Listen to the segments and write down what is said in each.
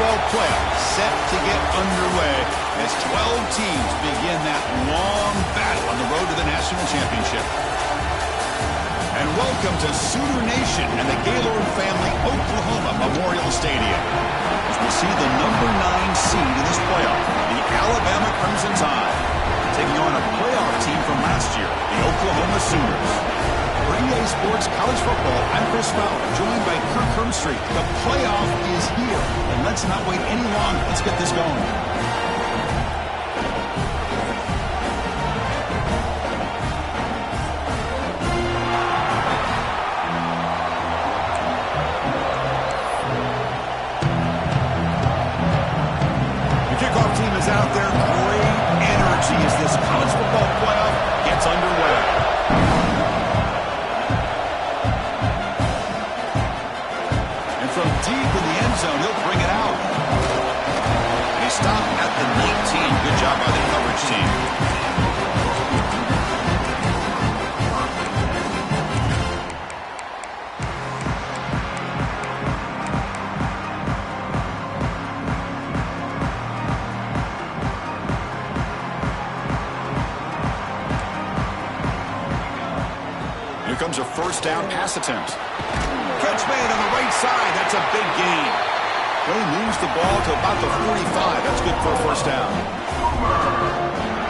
football playoffs set to get underway as 12 teams begin that long battle on the road to the national championship. And welcome to Sooner Nation and the Gaylord Family Oklahoma Memorial Stadium, as we see the number 9 seed in this playoff, the Alabama Crimson Tide, taking on a playoff team from last year, the Oklahoma Sooners. For EA Sports College Football, I'm Chris Fowler, joined by Kirk Hermstreet. The playoff is here, and let's not wait any longer. Let's get this going. The kickoff team is out there. Great energy as this college football playoff gets underway. From deep in the end zone, he'll bring it out. And he stopped at the 19. Good job by the coverage team. Here comes a first down pass attempt. Catch made on the right side. That's a big gain. He moves the ball to about the 45. That's good for a first down.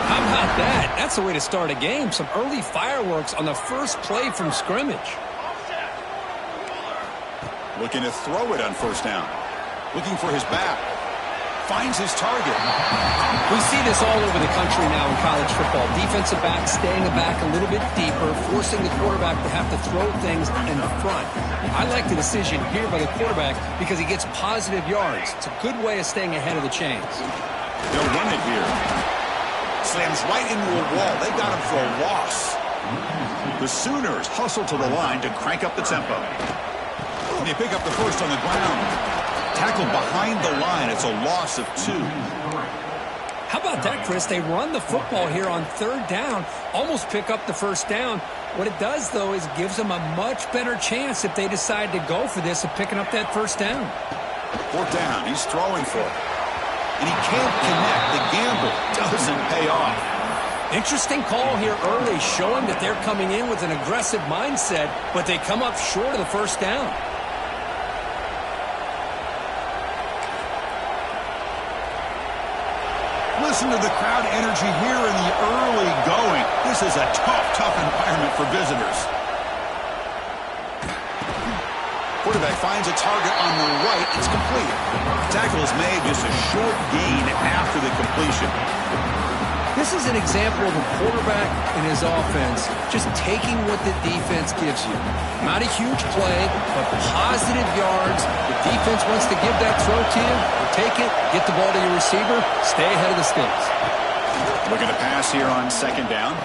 How about that? That's the way to start a game. Some early fireworks on the first play from scrimmage. Looking to throw it on first down. Looking for his back. Finds his target. We see this all over the country now in college football. Defensive backs staying back a little bit deeper, forcing the quarterback to have to throw things in the front. I like the decision here by the quarterback because he gets positive yards. It's a good way of staying ahead of the chains. They'll run it here. Slams right into a wall. They got him for a loss. The Sooners hustle to the line to crank up the tempo. And they pick up the first on the ground. Tackled behind the line. It's a loss of 2. How about that, Chris? They run the football here on third down, almost pick up the first down. What it does, though, is it gives them a much better chance if they decide to go for this of picking up that first down. Fourth down. He's throwing for it. And he can't connect. The gamble doesn't pay off. Interesting call here early, showing that they're coming in with an aggressive mindset, but they come up short of the first down. Listen to the crowd energy here in the early going. This is a tough environment for visitors. Quarterback finds a target on the right. It's complete. Tackle is made, just a short gain after the completion. This is an example of a quarterback and his offense just taking what the defense gives you. Not a huge play, but positive yards. The defense wants to give that throw to you. You take it, get the ball to your receiver, stay ahead of the sticks. Looking to pass here on second down.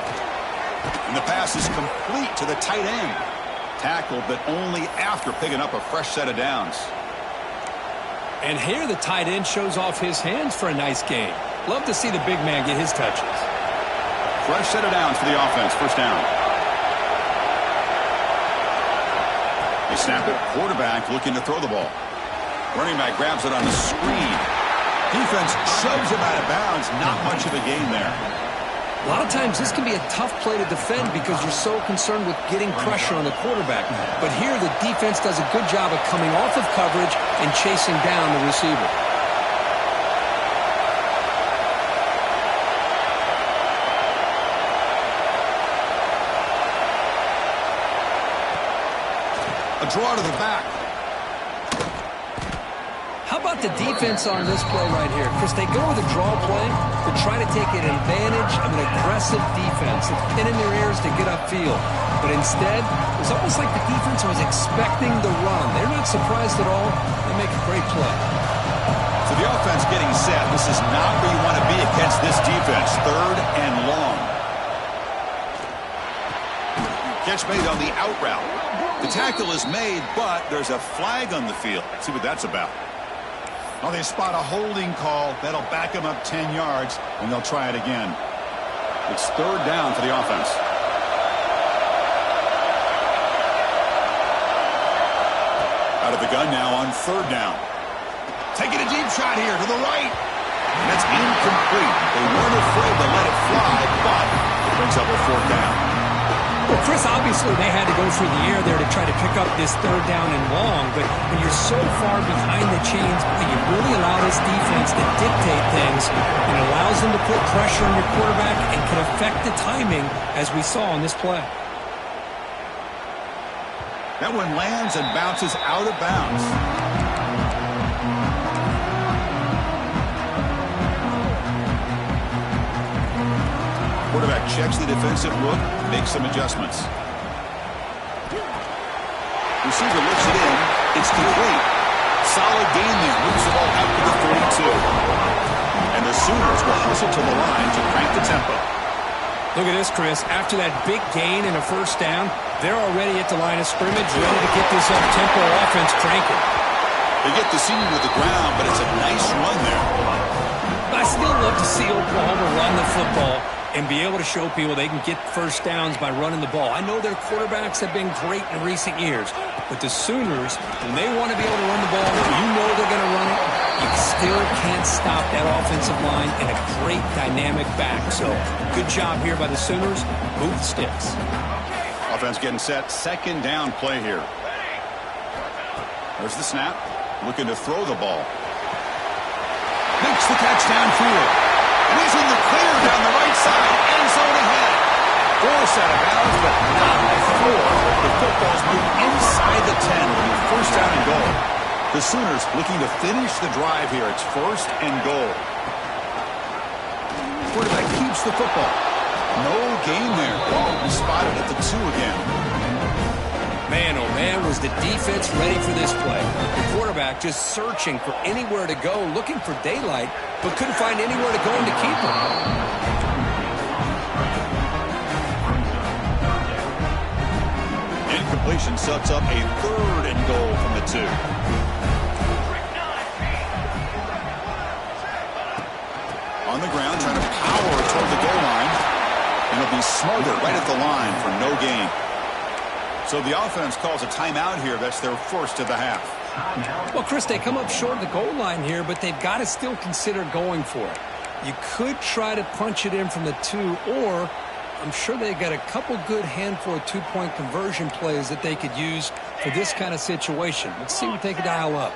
And the pass is complete to the tight end. Tackled, but only after picking up a fresh set of downs. And here the tight end shows off his hands for a nice gain. Love to see the big man get his touches. Fresh set of downs for the offense. First down. They snap it. Quarterback looking to throw the ball. Running back grabs it on the screen. Defense shoves him out of bounds. Not much of a gain there. A lot of times this can be a tough play to defend because you're so concerned with getting pressure on the quarterback. But here the defense does a good job of coming off of coverage and chasing down the receiver. A draw to the back. How about the defense on this play right here? Chris, they go with a draw play to try to take an advantage of an aggressive defense. It's in their ears to get upfield. But instead, it was almost like the defense was expecting the run. They're not surprised at all. They make a great play. So the offense getting set. This is not where you want to be against this defense. Third and long. Catch made on the out route. The tackle is made, but there's a flag on the field. Let's see what that's about. Well, they spot a holding call. That'll back them up 10 yards, and they'll try it again. It's third down for the offense. Out of the gun now on third down. Taking a deep shot here to the right. And that's incomplete. They weren't afraid to let it fly, but it brings up a fourth down. Well, Chris, obviously they had to go through the air there to try to pick up this third down and long, but when you're so far behind the chains, you really allow this defense to dictate things, and it allows them to put pressure on your quarterback and can affect the timing, as we saw on this play. That one lands and bounces out of bounds. Quarterback checks the defensive look, makes some adjustments. Receiver lifts it in. It's complete. Solid gain there. Moves the ball out to the 32. And the Sooners will hustle to the line to crank the tempo. Look at this, Chris. After that big gain and a first down, they're already at the line of scrimmage, ready to get this up-tempo offense cranking. They get the senior to the ground, but it's a nice run there. I still love to see Oklahoma run the football and be able to show people they can get first downs by running the ball. I know their quarterbacks have been great in recent years, but the Sooners, when they want to be able to run the ball, you know they're going to run it. You still can't stop that offensive line and a great dynamic back. So good job here by the Sooners. Move the sticks. Offense getting set. Second down play here. There's the snap. Looking to throw the ball. Makes the catch downfield. And he's in the clear down the right side. End zone ahead. Force out of bounds, but not before the football's moved inside the 10. It'll be first down and goal. The Sooners looking to finish the drive here. It's first and goal. Quarterback keeps the football. No gain there. Oh, he spotted at the 2 again. Man, oh man, was the defense ready for this play. The quarterback just searching for anywhere to go, looking for daylight, but couldn't find anywhere to go and to keep him. Incompletion sets up a third and goal from the 2. On the ground, trying to power toward the goal line. And it'll be smothered right at the line for no gain. So the offense calls a timeout here. That's their first of the half. Well, Chris, they come up short of the goal line here, but they've got to still consider going for it. You could try to punch it in from the 2, or I'm sure they got a couple good handful of two-point conversion plays that they could use for this kind of situation. Let's see what they can dial up.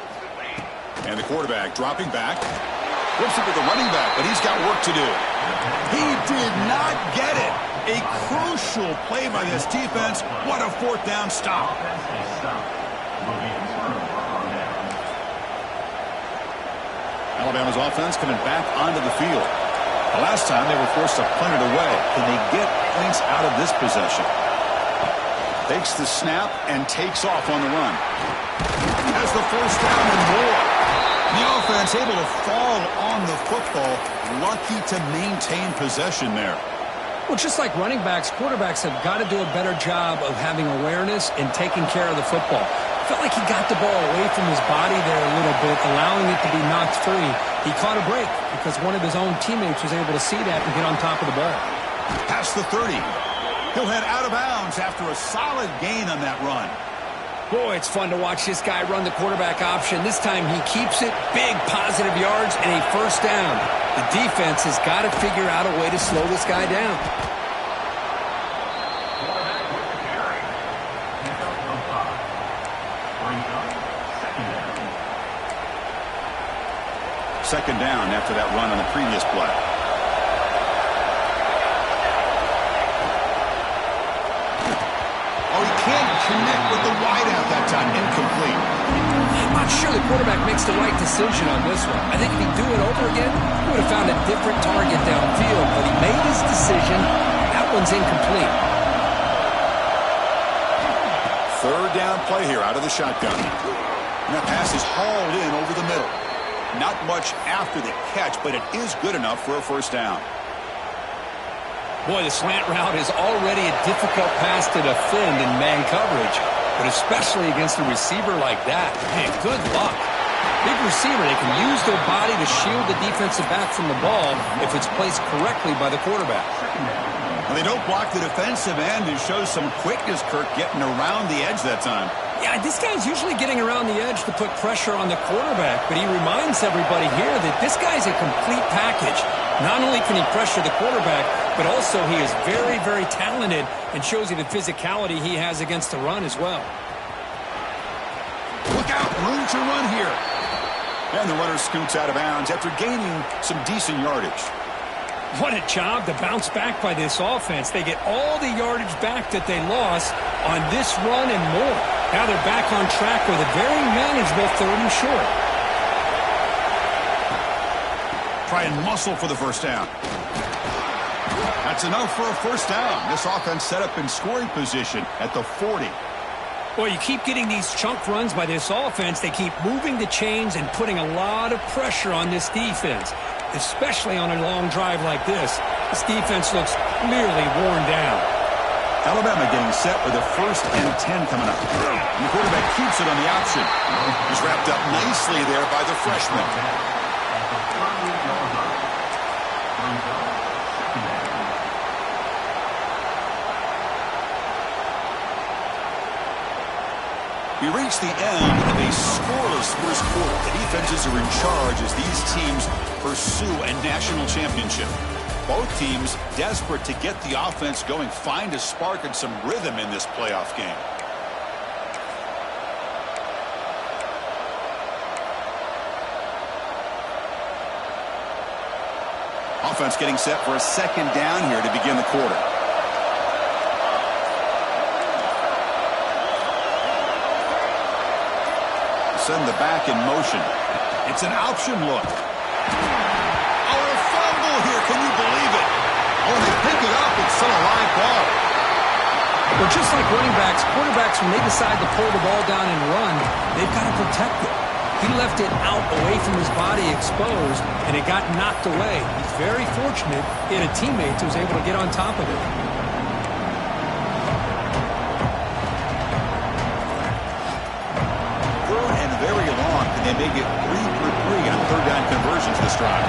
And the quarterback dropping back. Flips it to the running back, but he's got work to do. He did not get it. A crucial play by this defense. What a fourth down stop. Alabama's offense coming back onto the field. The last time they were forced to punt it away. Can they get points out of this possession? Takes the snap and takes off on the run. Has the first down and more. The offense able to fall on the football. Lucky to maintain possession there. Well, just like running backs, quarterbacks have got to do a better job of having awareness and taking care of the football. Felt like he got the ball away from his body there a little bit, allowing it to be knocked free. He caught a break because one of his own teammates was able to see that and get on top of the ball. Past the 30. He'll head out of bounds after a solid gain on that run. Boy, it's fun to watch this guy run the quarterback option. This time he keeps it. Big positive yards and a first down. The defense has got to figure out a way to slow this guy down. Second down after that run on the previous play. Oh, he can't connect with the wideout that time. Incomplete. I'm not sure the quarterback makes the right decision on this one. I think if he'd do it over again, he would have found a different target downfield, but he made his decision. That one's incomplete. Third down play here out of the shotgun. And that pass is hauled in over the middle. Not much after the catch, but it is good enough for a first down. Boy, the slant route is already a difficult pass to defend in man coverage, but especially against a receiver like that. Man, good luck. Big receiver, they can use their body to shield the defensive back from the ball if it's placed correctly by the quarterback. Well, they don't block the defensive end and show some quickness, Kirk, getting around the edge that time. Yeah, this guy's usually getting around the edge to put pressure on the quarterback, but he reminds everybody here that this guy's a complete package. Not only can he pressure the quarterback, but also he is very, very talented and shows you the physicality he has against the run as well. Look out, room to run here. And the runner scoots out of bounds after gaining some decent yardage. What a job to bounce back by this offense. They get all the yardage back that they lost on this run and more. Now they're back on track with a very manageable 3rd and short. Try and muscle for the first down. That's enough for a first down. This offense set up in scoring position at the 40. Well, you keep getting these chunk runs by this offense. They keep moving the chains and putting a lot of pressure on this defense, especially on a long drive like this. This defense looks clearly worn down. Alabama getting set with a 1st and 10 coming up. And the quarterback keeps it on the option. He's wrapped up nicely there by the freshman. We reach the end of a scoreless first quarter. The defenses are in charge as these teams pursue a national championship. Both teams desperate to get the offense going, find a spark and some rhythm in this playoff game. Offense getting set for a 2nd down here to begin the quarter. Send the back in motion. It's an option look. Oh, a fumble here. Can you believe it? Oh, they pick it up. It's still a live ball. Well, just like running backs, quarterbacks, when they decide to pull the ball down and run, they've got to protect it. He left it out away from his body exposed, and it got knocked away. He's very fortunate he had a teammate who was able to get on top of it. Very long, and they make it 3 for 3 on 3rd down conversions this drive.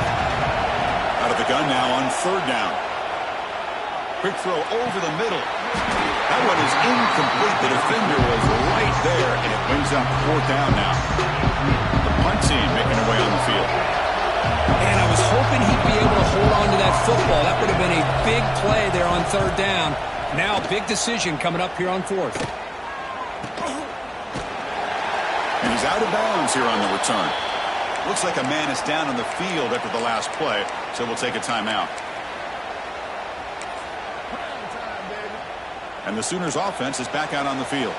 Out of the gun now on 3rd down. Quick throw over the middle. That one is incomplete. The defender was right there, and it brings up 4th down now. The punt team making their way on the field. And I was hoping he'd be able to hold on to that football. That would have been a big play there on 3rd down. Now, big decision coming up here on 4th. And he's out of bounds here on the return. Looks like a man is down on the field after the last play, so we'll take a timeout. And the Sooners offense is back out on the field.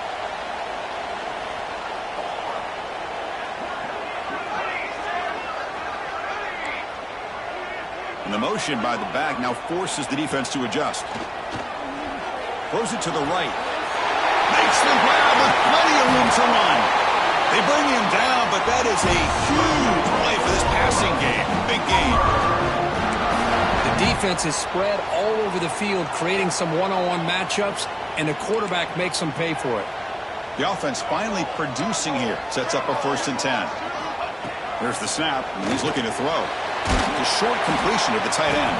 And the motion by the back now forces the defense to adjust. Throws it to the right. Makes the grab with plenty of room to run. They bring him down, but that is a huge play for this passing game. Big game. The defense is spread all over the field, creating some one-on-one matchups, and the quarterback makes them pay for it. The offense finally producing here. Sets up a 1st and 10. There's the snap, and he's looking to throw. The short completion of the tight end.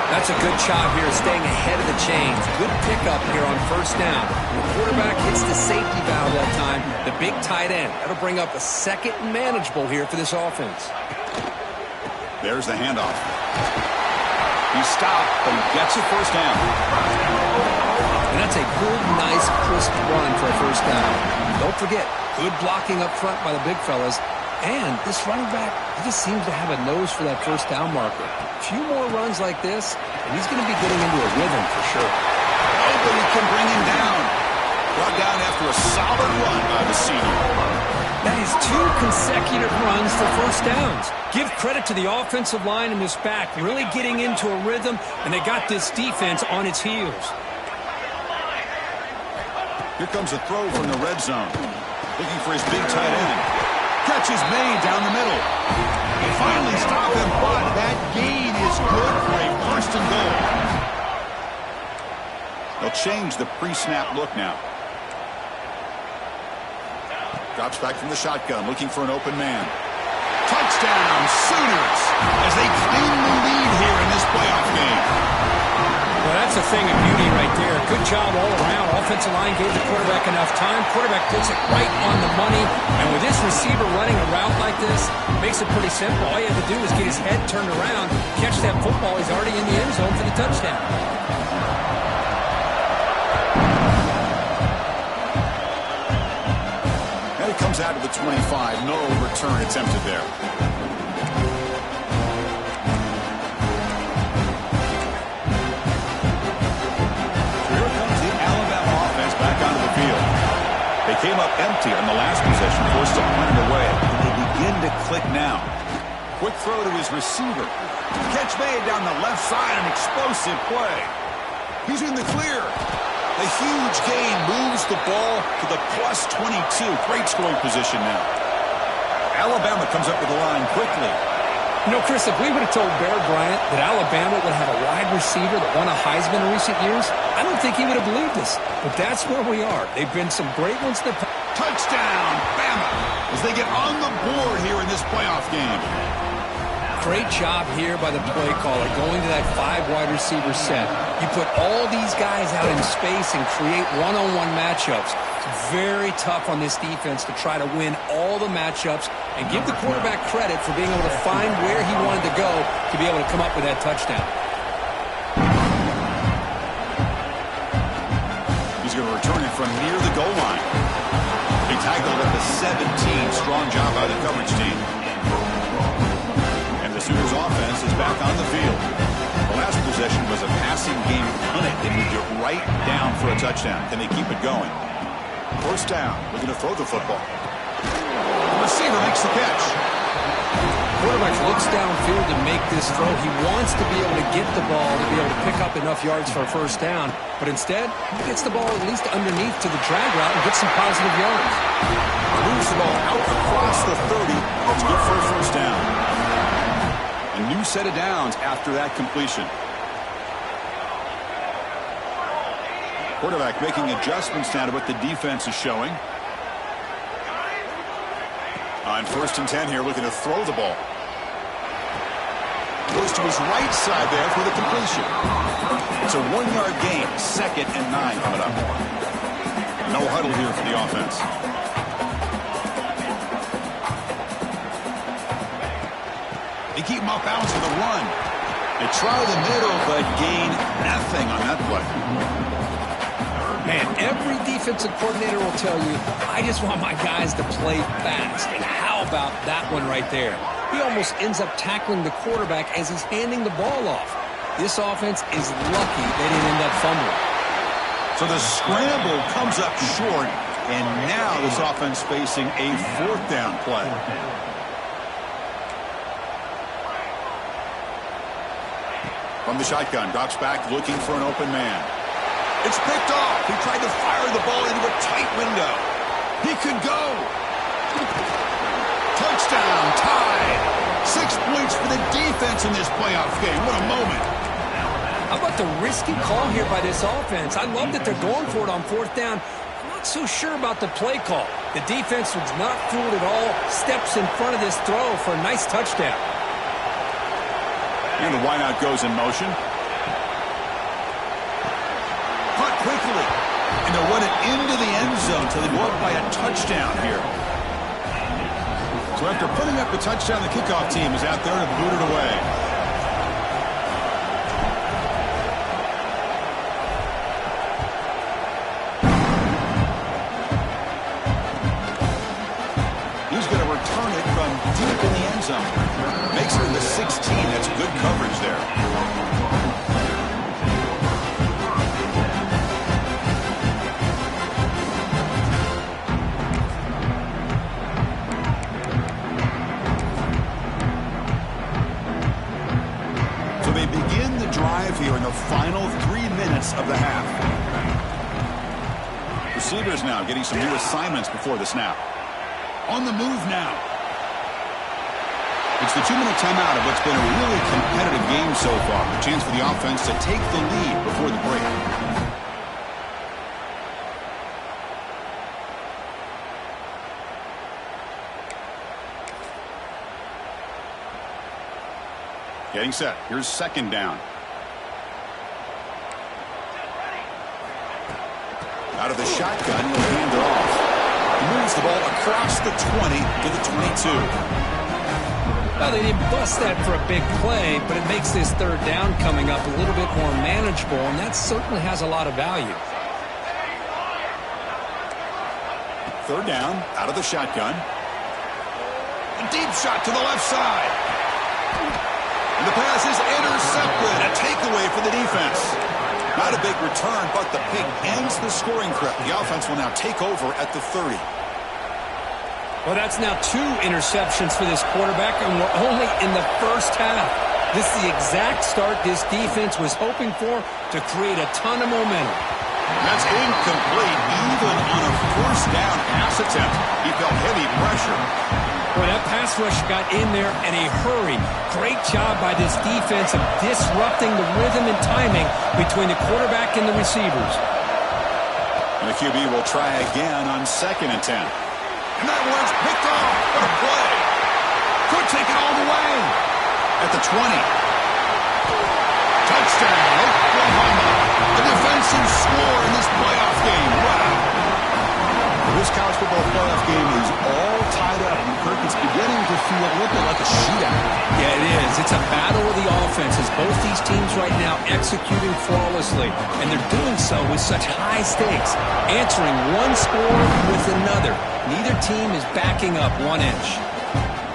That's a good job here, staying ahead of the chains. Good pickup here on 1st down. The quarterback hits the safety valve that time. The big tight end. That'll bring up a 2nd and manageable here for this offense. There's the handoff. He stopped, but he gets a 1st down. And that's a good, nice, crisp run for a 1st down. Don't forget, good blocking up front by the big fellas. And this running back, he just seems to have a nose for that 1st down marker. A few more runs like this, and he's going to be getting into a rhythm for sure. Nobody can bring him down. Brought down after a solid run by the senior. That is 2 consecutive runs for 1st downs. Give credit to the offensive line and this back, really getting into a rhythm, and they got this defense on its heels. Here comes a throw from the red zone. Looking for his big tight end. Catch is made down the middle. They finally stop him, but that gain is good for a 1st and goal. They'll change the pre-snap look now. Drops back from the shotgun, looking for an open man. Touchdown, Sooners, as they claim the lead here in this playoff game. Well, that's a a thing of beauty right there. Good job all around. Offensive line gave the quarterback enough time. Quarterback puts it right on the money. And with this receiver running a route like this, makes it pretty simple. All you have to do is get his head turned around, catch that football. He's already in the end zone for the touchdown. And it comes out to the 25. No return attempted there. They came up empty on the last possession, forced to punt it away. And they begin to click now. Quick throw to his receiver. Catch made down the left side, an explosive play. He's in the clear. A huge gain moves the ball to the plus 22. Great scoring position now. Alabama comes up with the line quickly. You know, Chris, if we would have told Bear Bryant that Alabama would have a wide receiver that won a Heisman in recent years, I don't think he would have believed us. But that's where we are. They've been some great ones. Touchdown, Bama, as they get on the board here in this playoff game. Great job here by the play caller, going to that 5 wide receiver set. You put all these guys out in space and create one-on-one matchups. It's very tough on this defense to try to win all the matchups and give the quarterback credit for being able to find where he wanted to go to be able to come up with that touchdown. He's going to return it from near the goal line. He tackled at the 17. Strong job by the coverage team. And the Sooners offense is back on the field. The last possession was a passing game punt it. They moved it right down for a touchdown. Can they keep it going? First down. We're going to throw the football. The receiver makes the catch. Quarterback looks downfield to make this throw. He wants to be able to get the ball to be able to pick up enough yards for a first down. But instead, he gets the ball at least underneath to the drag route and gets some positive yards. Moves the ball out across the 30. That's good for a first down. A new set of downs after that completion. Quarterback making adjustments now to what the defense is showing. On 1st and 10 here, looking to throw the ball. Goes to his right side there for the completion. It's a 1-yard gain. 2nd and 9 coming up. No huddle here for the offense. They keep him off balance for the run. They try the middle, but gain nothing on that play. Man, every defensive coordinator will tell you, I just want my guys to play fast. And how about that one right there? He almost ends up tackling the quarterback as he's handing the ball off. This offense is lucky they didn't end up fumbling. So the scramble comes up short, and now this offense facing a 4th down play. From the shotgun, drops back looking for an open man. It's picked off. He tried to fire the ball into a tight window. He could go. Touchdown, tied. 6 points for the defense in this playoff game. What a moment. How about the risky call here by this offense? I love that they're going for it on 4th down. I'm not so sure about the play call. The defense was not fooled at all. Steps in front of this throw for a nice touchdown. And the wideout goes in motion. Caught quickly. And they'll run it into the end zone until they go up by a touchdown here. So after putting up a touchdown, the kickoff team is out there to boot it away. He's going to return it from deep in the end zone. Makes it in the 16. That's good coverage there. So they begin the drive here in the final 3 minutes of the half. Receivers now getting some new assignments before the snap. On the move now. It's the 2-minute timeout of what's been a really competitive game so far. A chance for the offense to take the lead before the break. Getting set. Here's 2nd down. Out of the shotgun, he'll hand it off. He moves the ball across the 20 to the 22. Well, they didn't bust that for a big play, but it makes this third down coming up a little bit more manageable, and that certainly has a lot of value. Third down, out of the shotgun. A deep shot to the left side. And the pass is intercepted. A takeaway for the defense. Not a big return, but the pick ends the scoring trip. The offense will now take over at the 30. Well, that's now 2 interceptions for this quarterback, and we're only in the first half. This is the exact start this defense was hoping for to create a ton of momentum. That's incomplete, even on a first down pass attempt. He felt heavy pressure. Boy, that pass rush got in there in a hurry. Great job by this defense of disrupting the rhythm and timing between the quarterback and the receivers. And the QB will try again on 2nd and 10. And that one's picked off. What a play. Could take it all the way. At the 20. Touchdown, Oklahoma. A defensive score in this playoff game. Wow. This college football playoff game is all tied up. And Kirk, it's beginning to feel a little bit like a shootout. Yeah, it is. It's a battle of the offenses. Both these teams right now executing flawlessly, and they're doing so with such high stakes, answering one score with another. Neither team is backing up 1 inch.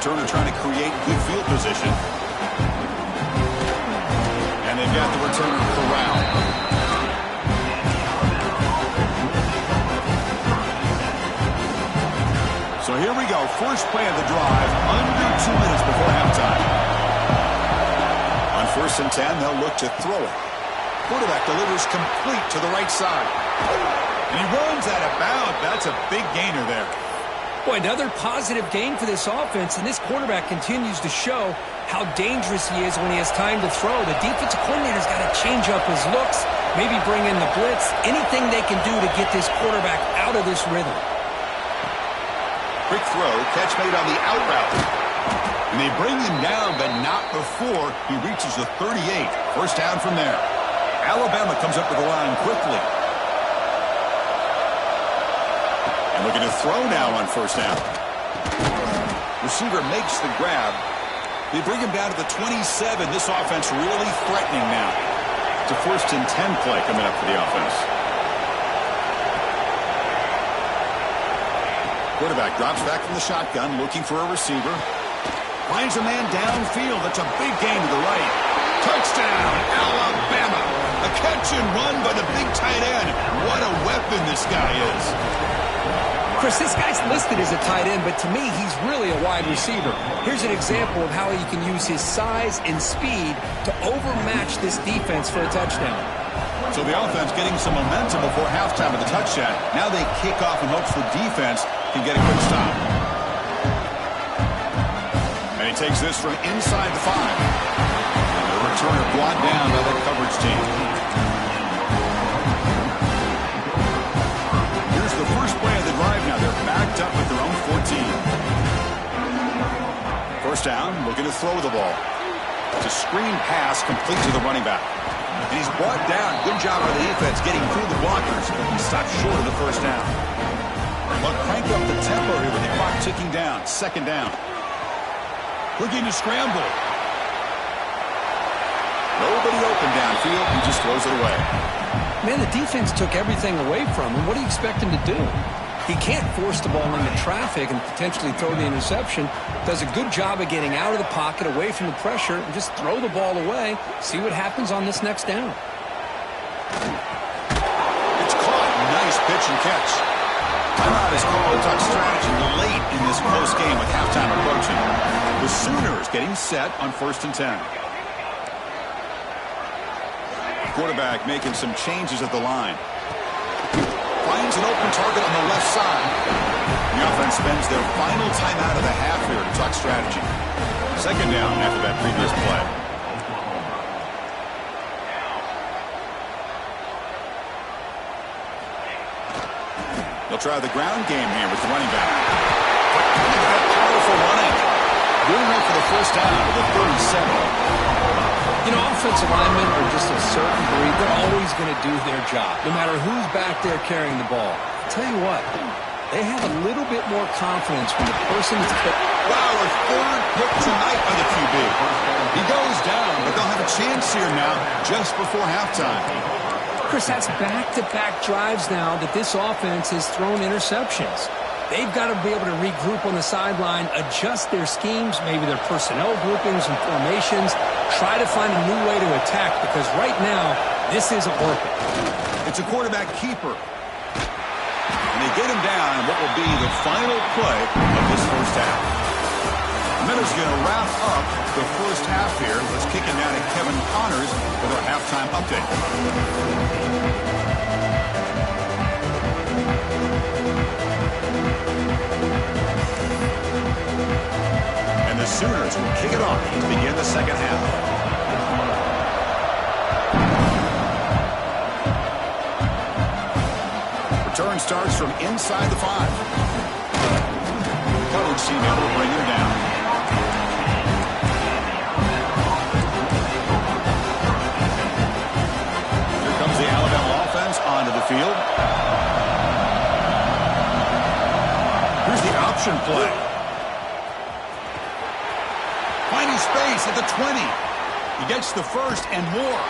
Turner trying to create good field position. And they've got the returner corralled. So here we go. First play of the drive. Under 2 minutes before halftime. On 1st and 10, they'll look to throw it. Quarterback delivers complete to the right side. And he runs out of bounds. That's a big gainer there. Boy, another positive gain for this offense, and this quarterback continues to show how dangerous he is when he has time to throw. The defensive coordinator's got to change up his looks, maybe bring in the blitz, anything they can do to get this quarterback out of this rhythm. Quick throw, catch made on the out route. And they bring him down, but not before he reaches the 38. First down from there. Alabama comes up to the line quickly. And looking to throw now on first down. Receiver makes the grab. They bring him down to the 27. This offense really threatening now. It's a 1st and 10 play coming up for the offense. Quarterback drops back from the shotgun, looking for a receiver. Finds a man downfield. That's a big gain to the right. Touchdown, Alabama. A catch and run by the big tight end. What a weapon this guy is. Chris, this guy's listed as a tight end, but to me, he's really a wide receiver. Here's an example of how he can use his size and speed to overmatch this defense for a touchdown. So the offense getting some momentum before halftime of the touchdown. Now they kick off in hopes the defense can get a quick stop. And he takes this from inside the 5. And the returner brought down by the coverage team. Here's the first play of the drive now. They're backed up at their own 14. First down, looking to throw the ball. It's a screen pass complete to the running back. And he's brought down. Good job by the defense getting through the blockers. He stopped short of the first down. But crank up the tempo here with the clock ticking down. 2nd down. Looking to scramble. Nobody open downfield. He just throws it away. Man, the defense took everything away from him. What do you expect him to do? He can't force the ball into traffic and potentially throw the interception. Does a good job of getting out of the pocket, away from the pressure, and just throw the ball away. See what happens on this next down. It's caught. Nice pitch and catch. Timeout is called. Talk strategy late in this close game with halftime approaching. The Sooners getting set on 1st and 10. Quarterback making some changes at the line. Finds an open target on the left side. The offense spends their final timeout of the half here to talk strategy. 2nd down after that previous play. They'll try the ground game here with the running back. Look at that powerful running. Good enough for the first down with the 37. You know, offensive linemen are just a certain breed. They're always going to do their job, no matter who's back there carrying the ball. I'll tell you what, they have a little bit more confidence when the person is... Wow, a third pick tonight by the QB. He goes down, but they'll have a chance here now just before halftime. Chris, that's back-to-back drives now that this offense has thrown interceptions. They've got to be able to regroup on the sideline, adjust their schemes, maybe their personnel groupings and formations, try to find a new way to attack, because right now, this isn't working. It's a quarterback keeper. And they get him down what will be the final play of this first half. Miller's going to wrap up the first half here. Let's kick it down to Kevin Connors with our halftime update. And the Sooners will kick it off to begin the second half. Return starts from inside the 5. Coverage team able to bring him down. Here comes the Alabama offense onto the field. Here's the option play. Finding space at the 20. He gets the first and more.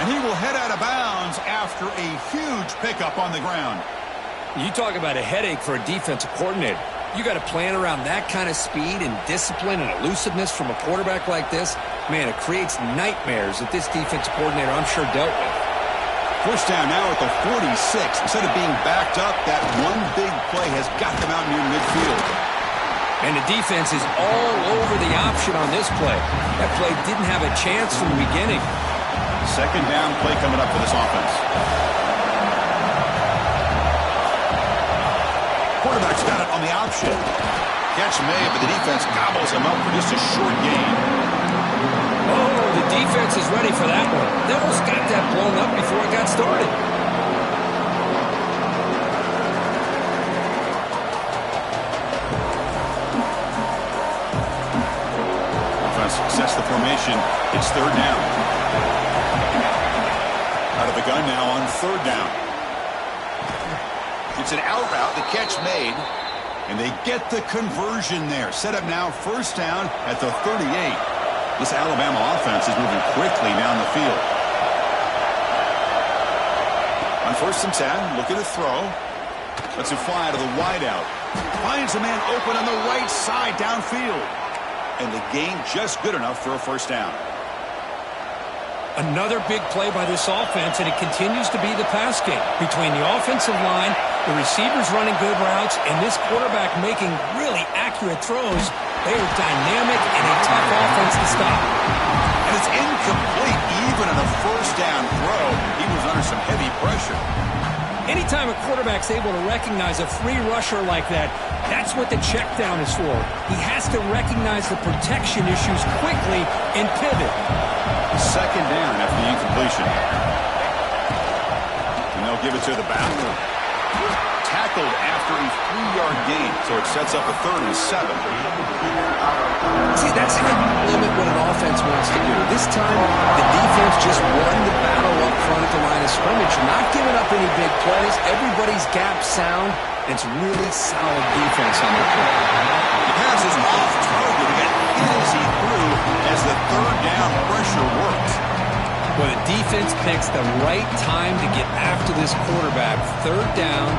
And he will head out of bounds after a huge pickup on the ground. You talk about a headache for a defensive coordinator. You got to plan around that kind of speed and discipline and elusiveness from a quarterback like this. Man, it creates nightmares that this defensive coordinator, I'm sure, dealt with. First down now at the 46. Instead of being backed up, that one big play has got them out near midfield. And the defense is all over the option on this play. That play didn't have a chance from the beginning. Second down play coming up for this offense. Quarterback's got it on the option. Catch made, but the defense gobbles him up for just a short gain. Oh, the defense is ready for that one. They almost got that blown up before it got started. Offense sets the formation. It's third down. Out of the gun now on third down. It's an out route, the catch made, and they get the conversion there. Set up now first down at the 38. This Alabama offense is moving quickly down the field. On first and 10, looking to throw. Lets it fly to the wideout. Finds a man open on the right side downfield. And the gain just good enough for a first down. Another big play by this offense, and it continues to be the pass game. Between the offensive line, the receivers running good routes, and this quarterback making really accurate throws, they are dynamic and a tough offense to stop. And it's incomplete even on a first down throw. He was under some heavy pressure. Anytime a quarterback's able to recognize a free rusher like that, that's what the check down is for. He has to recognize the protection issues quickly and pivot. Second down after the incompletion. And they'll give it to the back. Tackled after a 3-yard gain, so it sets up a 3rd and 7. See, that's how you limit what an offense wants to do. This time, the defense just won the battle up front at the line of scrimmage, not giving up any big plays. Everybody's gap sound. It's really solid defense on the play. The pass is off target. He got hit as he threw as the third down pressure worked. Well, the defense picks the right time to get after this quarterback. Third down,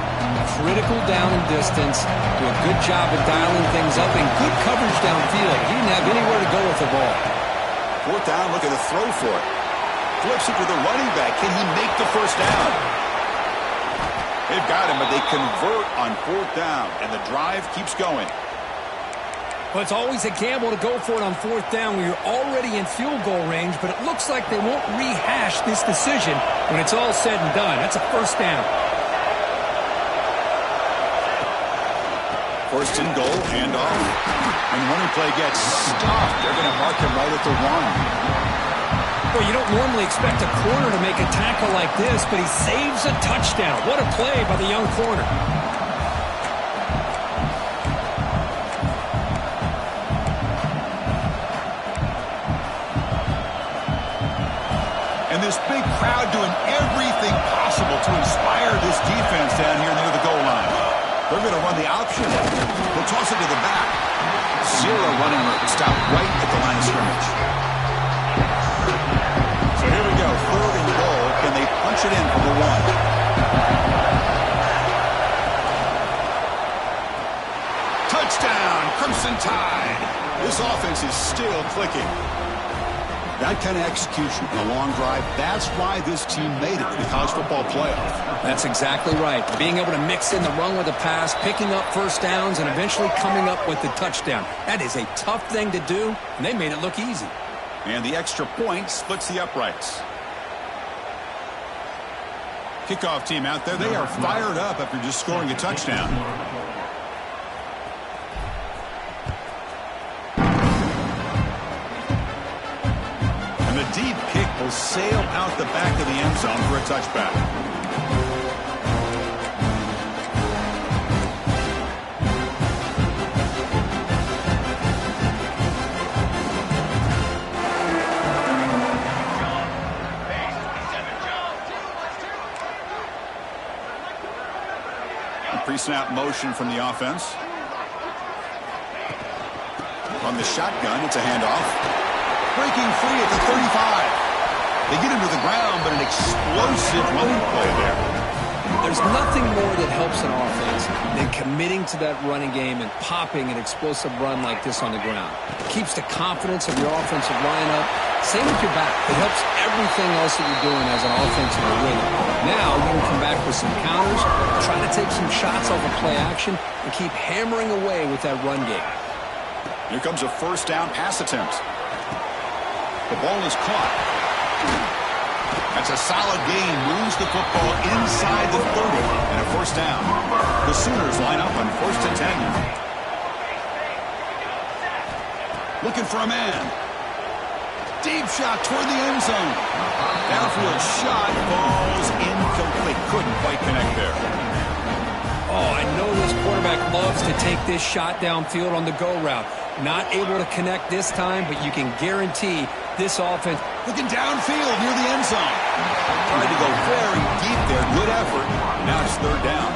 critical down and distance. Do a good job of dialing things up and good coverage downfield. He didn't have anywhere to go with the ball. Fourth down, looking to throw for it. Flips it to the running back. Can he make the first down? They've got him, but they convert on fourth down, and the drive keeps going. Well, it's always a gamble to go for it on fourth down when you're already in field goal range, but it looks like they won't rehash this decision when it's all said and done. That's a first down. First and goal, handoff. And the running play gets stopped. They're going to mark him right at the 1. Well, you don't normally expect a corner to make a tackle like this, but he saves a touchdown. What a play by the young corner. And this big crowd doing everything possible to inspire this defense down here near the goal line. They're going to run the option. They'll toss it to the back. Zero running room. Stop right at the line of scrimmage. So here we go. 3rd and goal. Can they punch it in from the 1? Touchdown, Crimson Tide. This offense is still clicking. That kind of execution in a long drive, that's why this team made it to the college football playoff. That's exactly right. Being able to mix in the run with the pass, picking up first downs, and eventually coming up with the touchdown. That is a tough thing to do, and they made it look easy. And the extra point splits the uprights. Kickoff team out there, they are fired up after just scoring a touchdown. Deep kick will sail out the back of the end zone for a touchback. Pre-snap motion from the offense. On the shotgun, it's a handoff. Breaking free at the 35. They get him to the ground, but an explosive running play there. There's nothing more that helps an offense than committing to that running game and popping an explosive run like this on the ground. It keeps the confidence of your offensive line up. Same with your back. It helps everything else that you're doing as an offensive rhythm. Now you can come back with some counters, try to take some shots off of play action, and keep hammering away with that run game. Here comes a first down pass attempt. The ball is caught. That's a solid gain. Moves the football inside the 30 and a first down. The Sooners line up on 1st and 10. Looking for a man. Deep shot toward the end zone. Downfield shot falls incomplete. Couldn't quite connect there. Oh, I know this quarterback loves to take this shot downfield on the go route. Not able to connect this time, but you can guarantee this offense. Looking downfield near the end zone. Tried to go very deep there. Good effort. Now it's 3rd down.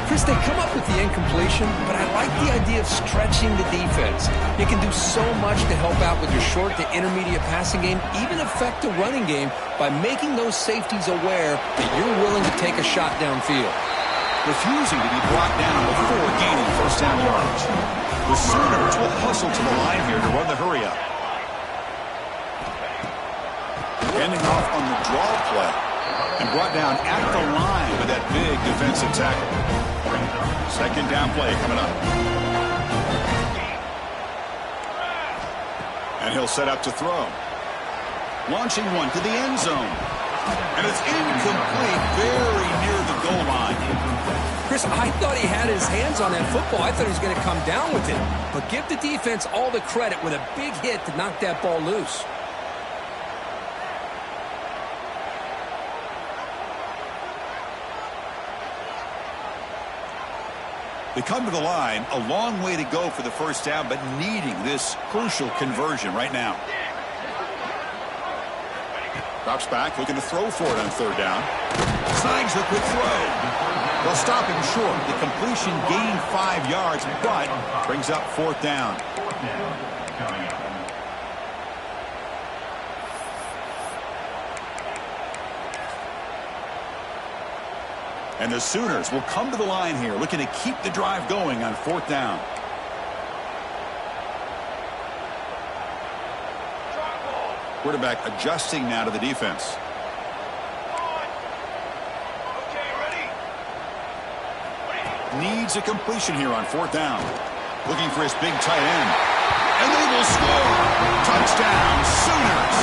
Chris, they come up with the incompletion, but I like the idea of stretching the defense. You can do so much to help out with your short to intermediate passing game, even affect the running game by making those safeties aware that you're willing to take a shot downfield. Refusing to be brought down before gaining first down yardage. The Sooners will hustle to the line here to run the hurry up. Ending off on the draw play and brought down at the line with that big defensive tackle. 2nd down play coming up. And he'll set up to throw. Launching one to the end zone. And it's incomplete, very near the goal line. Chris, I thought he had his hands on that football. I thought he was going to come down with it. But give the defense all the credit with a big hit to knock that ball loose. They come to the line, a long way to go for the first down, but needing this crucial conversion right now. Drops back, looking to throw for it on 3rd down. Snags the quick throw. They'll stop him short. The completion gained 5 yards, but brings up 4th down. And the Sooners will come to the line here, looking to keep the drive going on 4th down. Quarterback adjusting now to the defense. Needs a completion here on 4th down. Looking for his big tight end. And they will score. Touchdown, Sooners.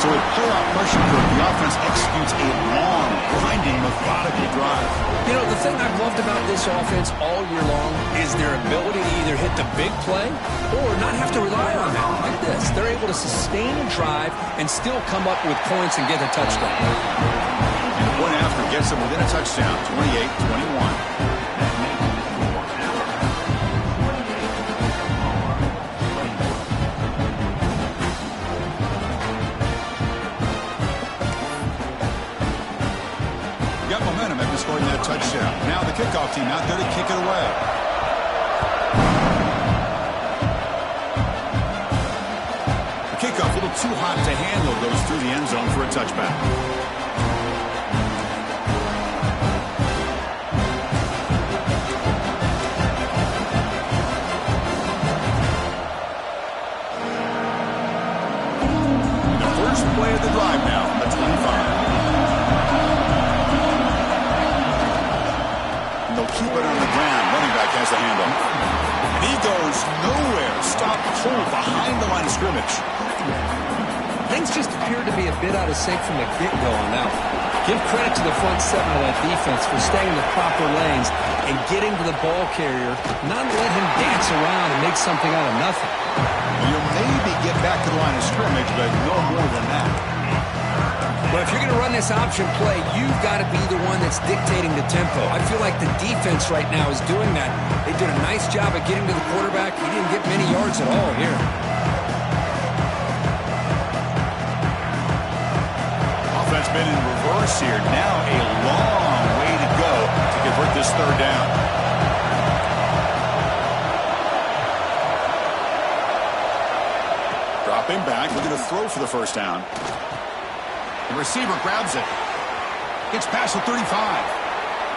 So with playoff pressure, the offense executes a long, grinding, methodical drive. You know, the thing I've loved about this offense all year long is their ability to either hit the big play or not have to rely on that. Like this, they're able to sustain a drive and still come up with points and get a touchdown. And the point after gets them within a touchdown, 28-21. touchdown. Now the kickoff team out there to kick it away. The kickoff a little too hot to handle, goes through the end zone for a touchback. First play of the drive now from the 25. And they'll keep it on the ground. Running back has the handoff. And he goes nowhere. Stopped cold behind the line of scrimmage. Things just appear to be a bit out of sync from the get-go on that one. Give credit to the front seven of that defense for staying in the proper lanes and getting to the ball carrier, not let him dance around and make something out of nothing. You'll maybe get back to the line of scrimmage, but no more than that. Well, if you're going to run this option play, you've got to be the one that's dictating the tempo. I feel like the defense right now is doing that. They did a nice job of getting to the quarterback. He didn't get many yards at all here. Offense been in reverse here. Now a long way to go to convert this third down. Dropping back, looking to throw for the first down. The receiver grabs it. Gets past the 35.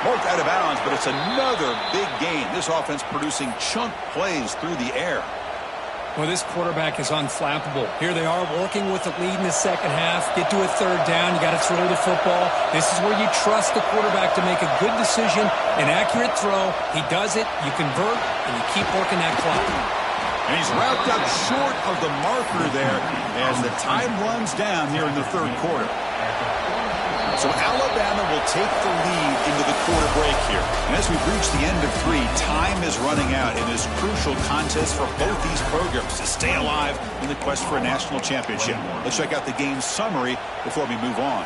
Marked out of bounds, but it's another big gain. This offense producing chunk plays through the air. Well, this quarterback is unflappable. Here they are working with the lead in the second half. Get to a third down. You got to throw the football. This is where you trust the quarterback to make a good decision, an accurate throw. He does it, you convert, and you keep working that clock. And he's wrapped up short of the marker there as the time runs down here in the third quarter. So Alabama will take the lead into the quarter break here. And as we reach the end of 3, time is running out in this crucial contest for both these programs to stay alive in the quest for a national championship. Let's check out the game summary before we move on.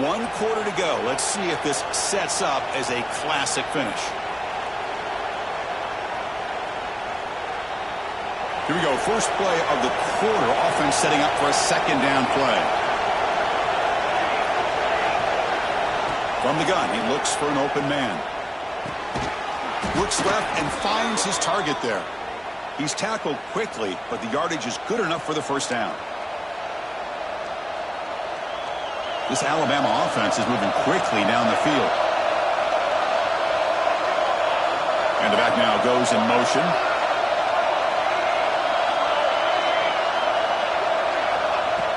1 quarter to go. Let's see if this sets up as a classic finish. Here we go. First play of the quarter. Offense setting up for a second down play. From the gun, he looks for an open man. Looks left and finds his target there. He's tackled quickly, but the yardage is good enough for the first down. This Alabama offense is moving quickly down the field. And the back now goes in motion.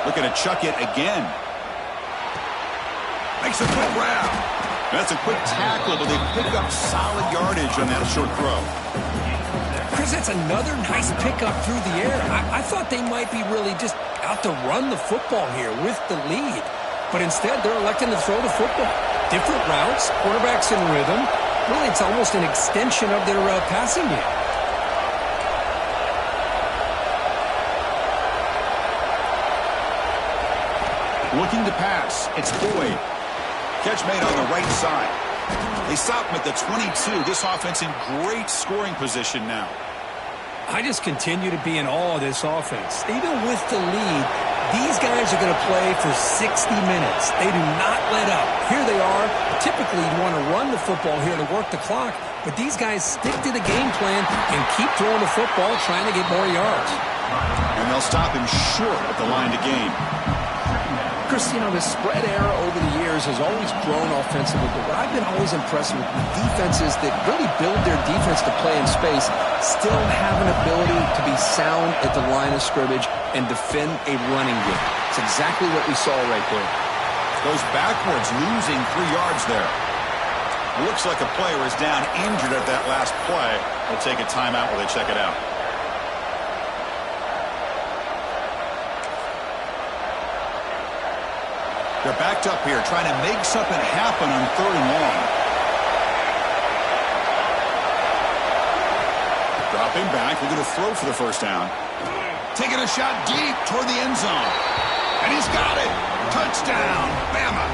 Looking to chuck it again. Makes a quick grab. That's a quick tackle, but they pick up solid yardage on that short throw. Chris, that's another nice pickup through the air. I thought they might be really just out to run the football here with the lead. But instead, they're electing to throw the football. Different routes, quarterbacks in rhythm. Really, it's almost an extension of their passing game. Looking to pass. It's Boyd. Catch made on the right side. They stop him at the 22. This offense in great scoring position now. I just continue to be in awe of this offense. Even with the lead, these guys are going to play for 60 minutes. They do not let up. Here they are. Typically, you want to run the football here to work the clock, but these guys stick to the game plan and keep throwing the football, trying to get more yards. And they'll stop him short at the line to gain. Chris, you know, the spread era over the years has always grown offensively, but what I've been always impressed with defenses that really build their defense to play in space still have an ability to be sound at the line of scrimmage and defend a running game. It's exactly what we saw right there. Goes backwards, losing 3 yards there. Looks like a player is down injured at that last play. They'll take a timeout while they check it out. They're backed up here, trying to make something happen on 3rd and long. Dropping back, looking to throw for the first down. Taking a shot deep toward the end zone. And he's got it. Touchdown, Bama.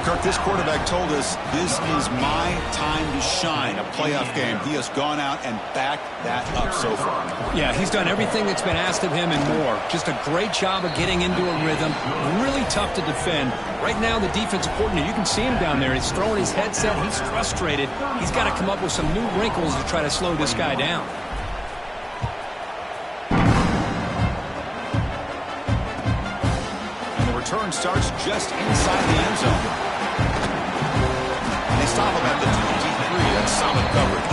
Kirk, this quarterback told us this is my time to shine, a playoff game. He has gone out and backed that up so far. Yeah, he's done everything that's been asked of him and more. Just a great job of getting into a rhythm. Really tough to defend. Right now, the defensive coordinator, you can see him down there. He's throwing his headset. He's frustrated. He's got to come up with some new wrinkles to try to slow this guy down. And the return starts just inside the end zone. They stop him at the 23. That's solid coverage.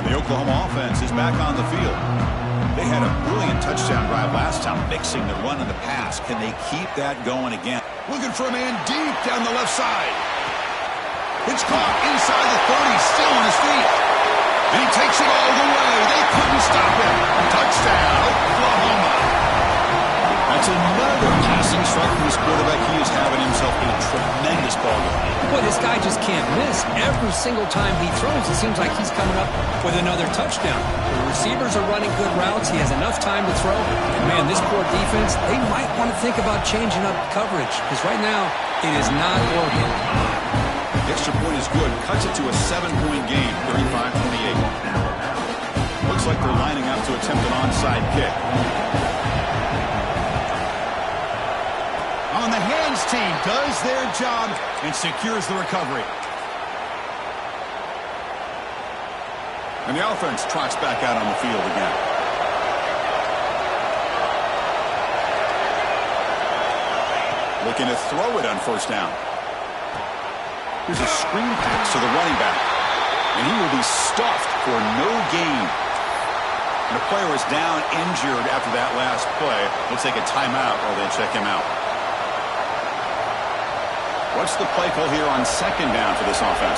And the Oklahoma offense is back on the field. They had a brilliant touchdown drive last time, mixing the run and the pass. Can they keep that going again? Looking for a man deep down the left side. It's caught inside the 30, still on his feet. And he takes it all the way. They couldn't stop him. Touchdown, Oklahoma. That's another passing strike from this quarterback. He is having himself a tremendous ball game. Boy, this guy just can't miss. Every single time he throws, it seems like he's coming up with another touchdown. The receivers are running good routes. He has enough time to throw. And, man, this poor defense, they might want to think about changing up coverage because right now it is not working. The extra point is good. Cuts it to a 7-point game, 35-28. Looks like they're lining up to attempt an onside kick. On the hands team does their job and secures the recovery. And the offense trots back out on the field again. Looking to throw it on first down. Here's a screen pass to the running back. And he will be stuffed for no gain. And the player is down injured after that last play. They'll take a timeout while they check him out. What's the play call here on second down for this offense?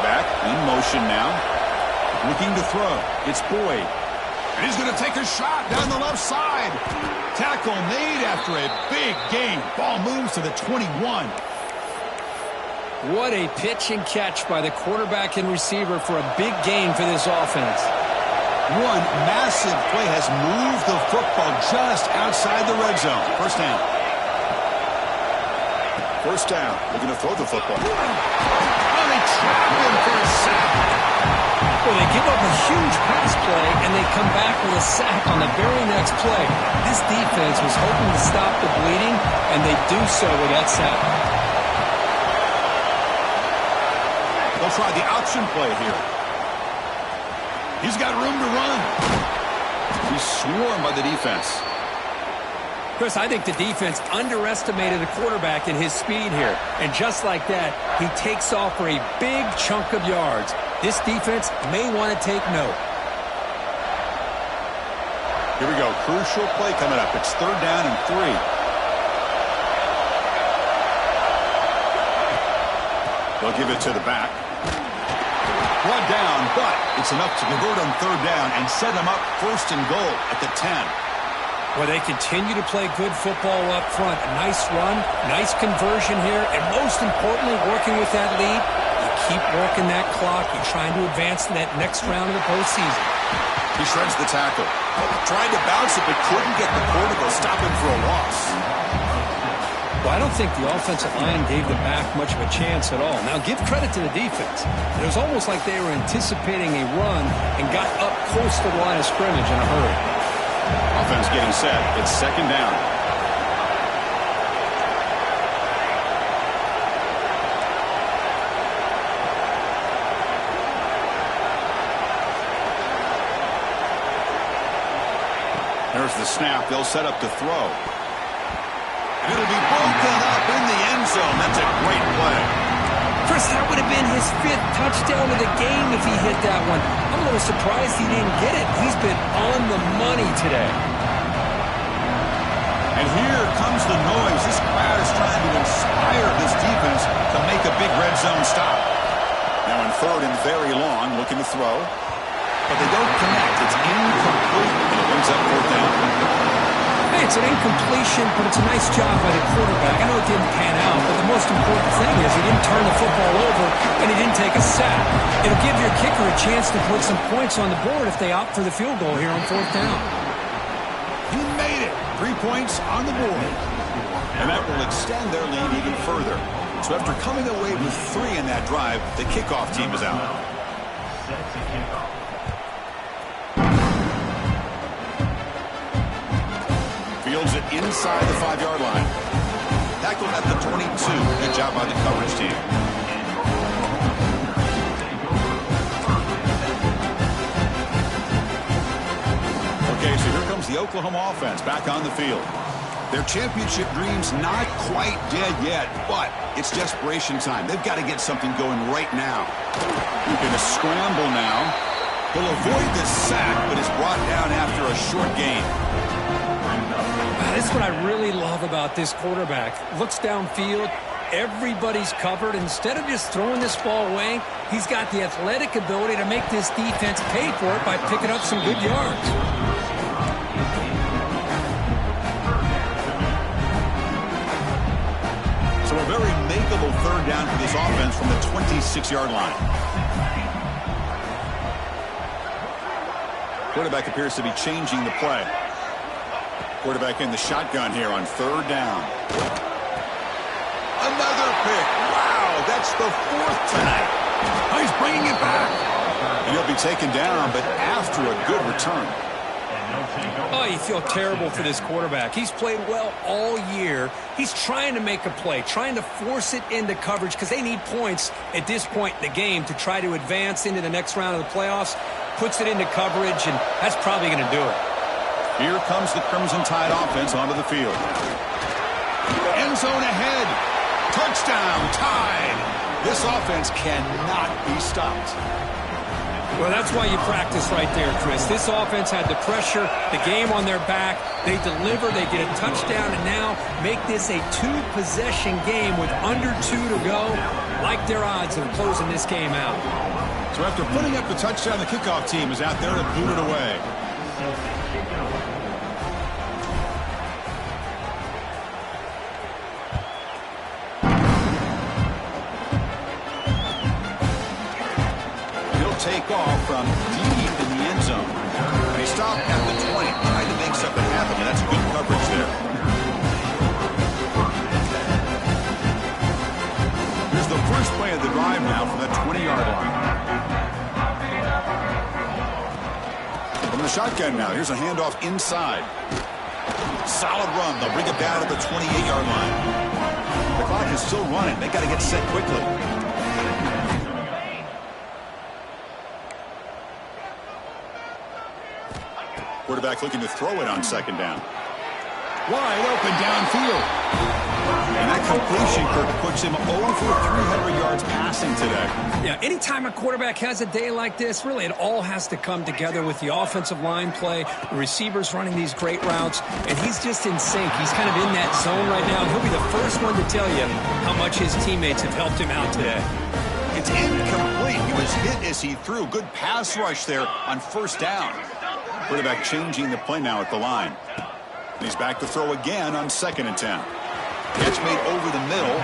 Back in motion now. Looking to throw. It's Boyd. And he's going to take a shot down the left side. Tackle made after a big gain. Ball moves to the 21. What a pitch and catch by the quarterback and receiver for a big gain for this offense. One massive play has moved the football just outside the red zone. First down. First down. Looking to throw the football. Oh, they trap him for a sack. Well, they give up a huge pass play, and they come back with a sack on the very next play. This defense was hoping to stop the bleeding, and they do so with that sack. They'll try the option play here. He's got room to run. He's swarmed by the defense. Chris, I think the defense underestimated the quarterback and his speed here. And just like that, he takes off for a big chunk of yards. This defense may want to take note. Here we go. Crucial play coming up. It's third down and 3. They'll give it to the back. Brought down, but it's enough to convert on third down and set them up first and goal at the 10. Well, they continue to play good football up front. A nice run, nice conversion here, and most importantly, working with that lead, you keep working that clock. You're trying to advance to that next round of the postseason. He shreds the tackle. Tried to bounce it, but couldn't get the quarterback to stop him for a loss. Well, I don't think the offensive line gave the back much of a chance at all. Now, give credit to the defense. It was almost like they were anticipating a run and got up close to the line of scrimmage in a hurry. Offense getting set. It's second down. There's the snap. They'll set up to throw. And it'll be broken up in the end zone. That's a great play. Chris, that would have been his 5th touchdown of the game if he hit that one. I'm a little surprised he didn't get it. He's been on the money today. And here comes the noise. This crowd is trying to inspire this defense to make a big red zone stop. Now in third and very long, looking to throw. But they don't connect. It's incomplete, and it brings up fourth down. Hey, it's an incompletion, but it's a nice job by the quarterback. I know it didn't pan out, but the most important thing is he didn't turn the football over and he didn't take a sack. It'll give your kicker a chance to put some points on the board if they opt for the field goal here on 4th down. He made it. 3 points on the board. And that will extend their lead even further. So after coming away with 3 in that drive, the kickoff team is out. Fields it inside the 5-yard line. Tackled at the 22. Good job by the coverage team. Okay, so here comes the Oklahoma offense back on the field. Their championship dream's not quite dead yet, but it's desperation time. They've got to get something going right now. Going to scramble now. He'll avoid the sack, but is brought down after a short gain. This is what I really love about this quarterback. Looks downfield. Everybody's covered. Instead of just throwing this ball away, he's got the athletic ability to make this defense pay for it by picking up some good yards. So a very makeable 3rd down for this offense from the 26-yard line. Quarterback appears to be changing the play. Quarterback in the shotgun here on 3rd down. Another pick. Wow, that's the 4th tonight. Oh, he's bringing it back. And he'll be taken down, but after a good return. Oh, you feel terrible for this quarterback. He's played well all year. He's trying to make a play, trying to force it into coverage because they need points at this point in the game to try to advance into the next round of the playoffs. Puts it into coverage, and that's probably going to do it. Here comes the Crimson Tide offense onto the field. End zone ahead. Touchdown, Tide. This offense cannot be stopped. Well, that's why you practice right there, Chris. This offense had the pressure, the game on their back. They deliver, they get a touchdown, and now make this a 2-possession game with under 2 to go. Like their odds of closing this game out. So after putting up the touchdown, the kickoff team is out there to boot it away. Take off from deep in the end zone. And he stopped at the 20, trying to make something happen. That's good coverage there. Here's the first play of the drive now from the 20-yard line. From the shotgun now, here's a handoff inside. Solid run. They'll bring it down to the 28-yard line. The clock is still running. They got to get set quickly. Quarterback looking to throw it on 2nd down. Wide open downfield. And that completion, Kirk, puts him over 300 yards passing today. Yeah, anytime a quarterback has a day like this, really it all has to come together with the offensive line play, the receivers running these great routes, and he's just in sync. He's kind of in that zone right now, and he'll be the first one to tell you how much his teammates have helped him out today. It's incomplete. He was hit as he threw. Good pass rush there on 1st down. Quarterback changing the play now at the line. And he's back to throw again on 2nd and 10. Catch made over the middle.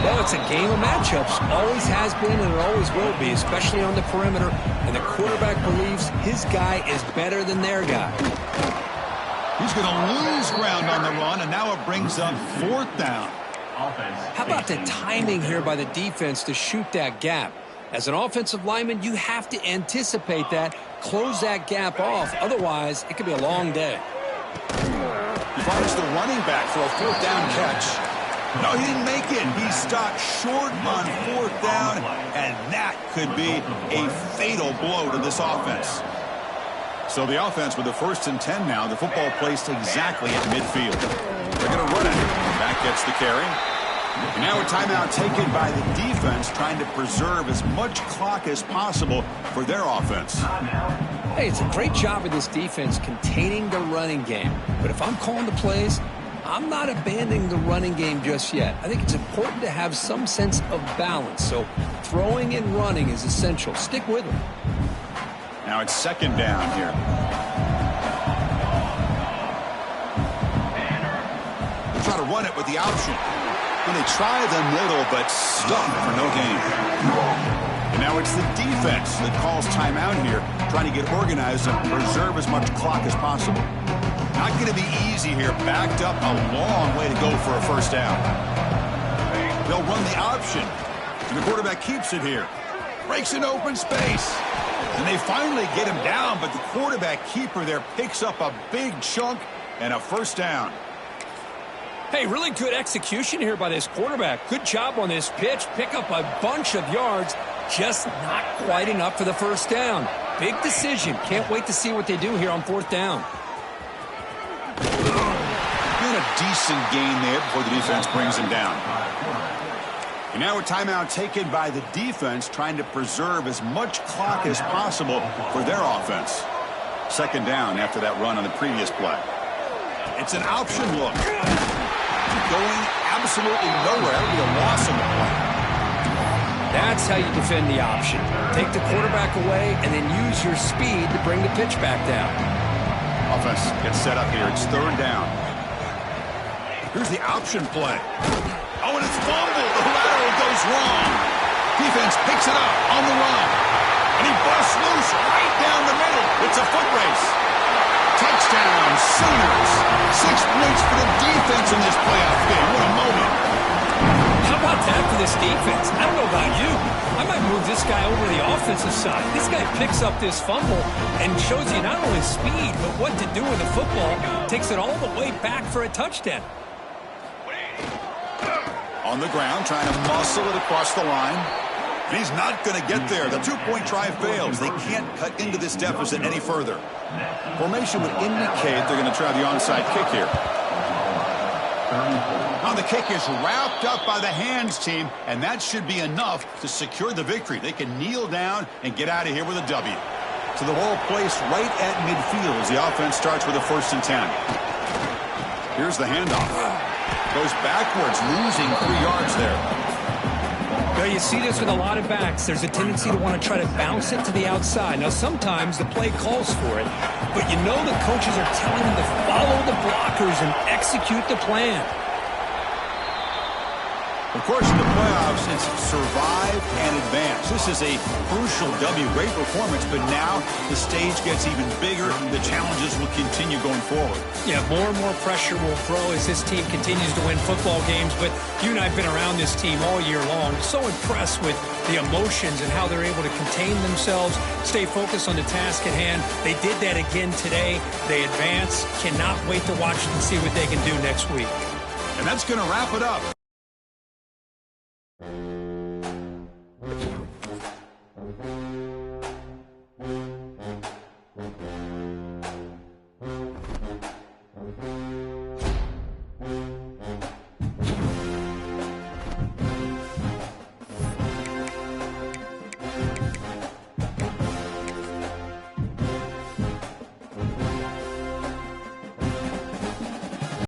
Well, it's a game of matchups. Always has been and it always will be, especially on the perimeter. And the quarterback believes his guy is better than their guy. He's going to lose ground on the run, and now it brings up 4th down. How about the timing here by the defense to shoot that gap? As an offensive lineman, you have to anticipate that, close that gap off. Otherwise, it could be a long day. He finds the running back for a 4th down catch. No, he didn't make it. He stopped short on 4th down, and that could be a fatal blow to this offense. So the offense with the 1st and 10 now, the football placed exactly at midfield. They're going to run it. Back gets the carry. And now a timeout taken by the defense, trying to preserve as much clock as possible for their offense. Hey, it's a great job of this defense containing the running game. But if I'm calling the plays, I'm not abandoning the running game just yet. I think it's important to have some sense of balance. So throwing and running is essential. Stick with them. Now it's 2nd down here. with the option. And they try the middle, but stuck for no gain. And now it's the defense that calls timeout here, trying to get organized and preserve as much clock as possible. Not going to be easy here. Backed up a long way to go for a first down. They'll run the option. And the quarterback keeps it here. Breaks an open space. And they finally get him down, but the quarterback keeper there picks up a big chunk and a first down. Hey, really good execution here by this quarterback. Good job on this pitch. Pick up a bunch of yards. Just not quite enough for the first down. Big decision. Can't wait to see what they do here on fourth down. And a decent gain there before the defense brings him down. And now a timeout taken by the defense, trying to preserve as much clock as possible for their offense. Second down after that run on the previous play. It's an option look. Going absolutely nowhere. That would be a loss on the play. That's how you defend the option. Take the quarterback away and then use your speed to bring the pitch back down. Offense gets set up here. It's third down. Here's the option play. Oh, and it's fumbled. The lateral goes wrong. Defense picks it up on the run. And he busts loose right down the middle. It's a foot race. Touchdown, Sooners. 6 points for the defense in this playoff game. What a moment. How about that for this defense? I don't know about you. I might move this guy over to the offensive side. This guy picks up this fumble and shows you not only speed, but what to do with the football. Takes it all the way back for a touchdown. On the ground, trying to muscle it across the line. And he's not going to get there. The two-point try fails. They can't cut into this deficit any further. Formation would indicate they're going to try the onside kick here. Now the kick is wrapped up by the hands team, and that should be enough to secure the victory. They can kneel down and get out of here with a W. So the ball placed right at midfield as the offense starts with a 1st and 10. Here's the handoff. Goes backwards, losing 3 yards there. Well, you see this with a lot of backs. There's a tendency to want to try to bounce it to the outside. Now, sometimes the play calls for it, but you know the coaches are telling them to follow the blockers and execute the plan. Of course, in the playoffs, it's survive and advance. This is a crucial W. Great performance, but now the stage gets even bigger. The challenges will continue going forward. Yeah, more and more pressure will grow as this team continues to win football games, but you and I have been around this team all year long. So impressed with the emotions and how they're able to contain themselves, stay focused on the task at hand. They did that again today. They advance. Cannot wait to watch and see what they can do next week. And that's going to wrap it up.